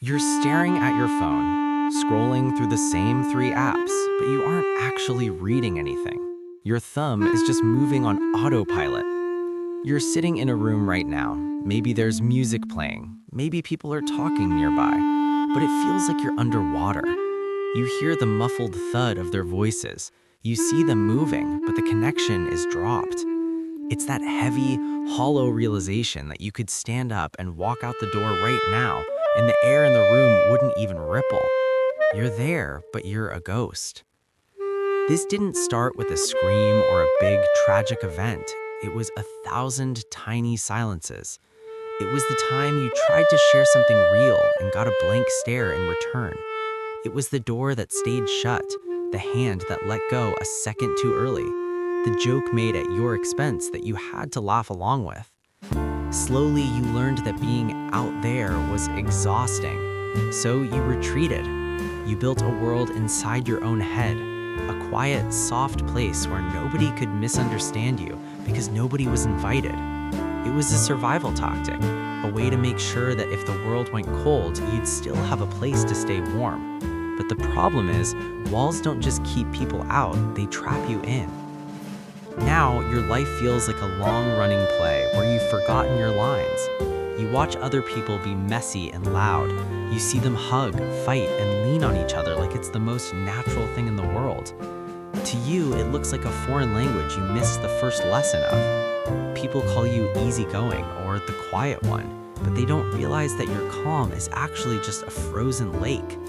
You're staring at your phone, scrolling through the same three apps, but you aren't actually reading anything. Your thumb is just moving on autopilot. You're sitting in a room right now. Maybe there's music playing. Maybe people are talking nearby. But it feels like you're underwater. You hear the muffled thud of their voices. You see them moving, but the connection is dropped. It's that heavy, hollow realization that you could stand up and walk out the door right now, and the air in the room wouldn't even ripple. You're there, but you're a ghost. This didn't start with a scream or a big, tragic event. It was 1,000 tiny silences. It was the time you tried to share something real and got a blank stare in return. It was the door that stayed shut, the hand that let go a second too early, the joke made at your expense that you had to laugh along with. Slowly, you learned that being out there was exhausting, so you retreated. You built a world inside your own head, a quiet, soft place where nobody could misunderstand you because nobody was invited. It was a survival tactic, a way to make sure that if the world went cold, you'd still have a place to stay warm. But the problem is, walls don't just keep people out, they trap you in. Now, your life feels like a long-running play where you've forgotten your lines. You watch other people be messy and loud. You see them hug, fight, and lean on each other like it's the most natural thing in the world. To you, it looks like a foreign language you missed the first lesson of. People call you easygoing or the quiet one, but they don't realize that your calm is actually just a frozen lake.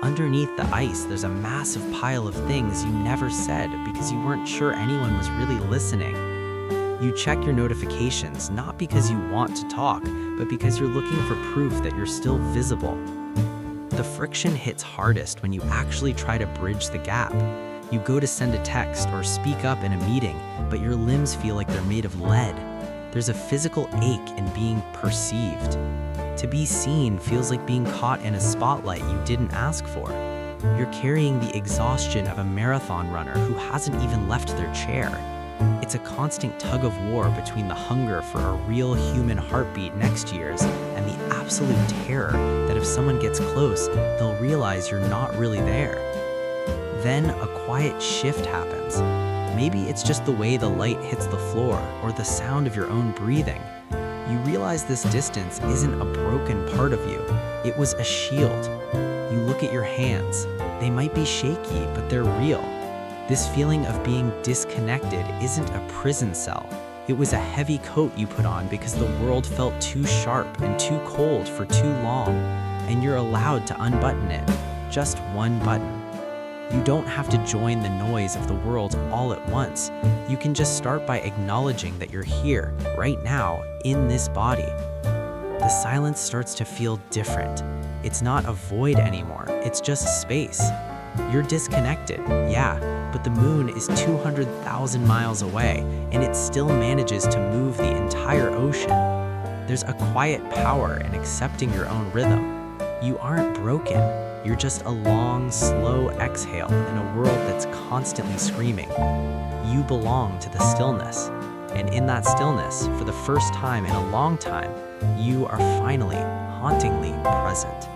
Underneath the ice, there's a massive pile of things you never said because you weren't sure anyone was really listening. You check your notifications not because you want to talk, but because you're looking for proof that you're still visible. The friction hits hardest when you actually try to bridge the gap. You go to send a text or speak up in a meeting, but your limbs feel like they're made of lead. There's a physical ache in being perceived. To be seen feels like being caught in a spotlight you didn't ask for. You're carrying the exhaustion of a marathon runner who hasn't even left their chair. It's a constant tug of war between the hunger for a real human heartbeat next to yours and the absolute terror that if someone gets close, they'll realize you're not really there. Then a quiet shift happens. Maybe it's just the way the light hits the floor or the sound of your own breathing. You realize this distance isn't a broken part of you. It was a shield. You look at your hands. They might be shaky, but they're real. This feeling of being disconnected isn't a prison cell. It was a heavy coat you put on because the world felt too sharp and too cold for too long, and you're allowed to unbutton it. Just one button. You don't have to join the noise of the world all at once. You can just start by acknowledging that you're here, right now, in this body. The silence starts to feel different. It's not a void anymore, it's just space. You're disconnected, yeah, but the moon is 200,000 miles away, and it still manages to move the entire ocean. There's a quiet power in accepting your own rhythm. You aren't broken. You're just a long, slow exhale in a world that's constantly screaming. You belong to the stillness. And in that stillness, for the first time in a long time, you are finally hauntingly present.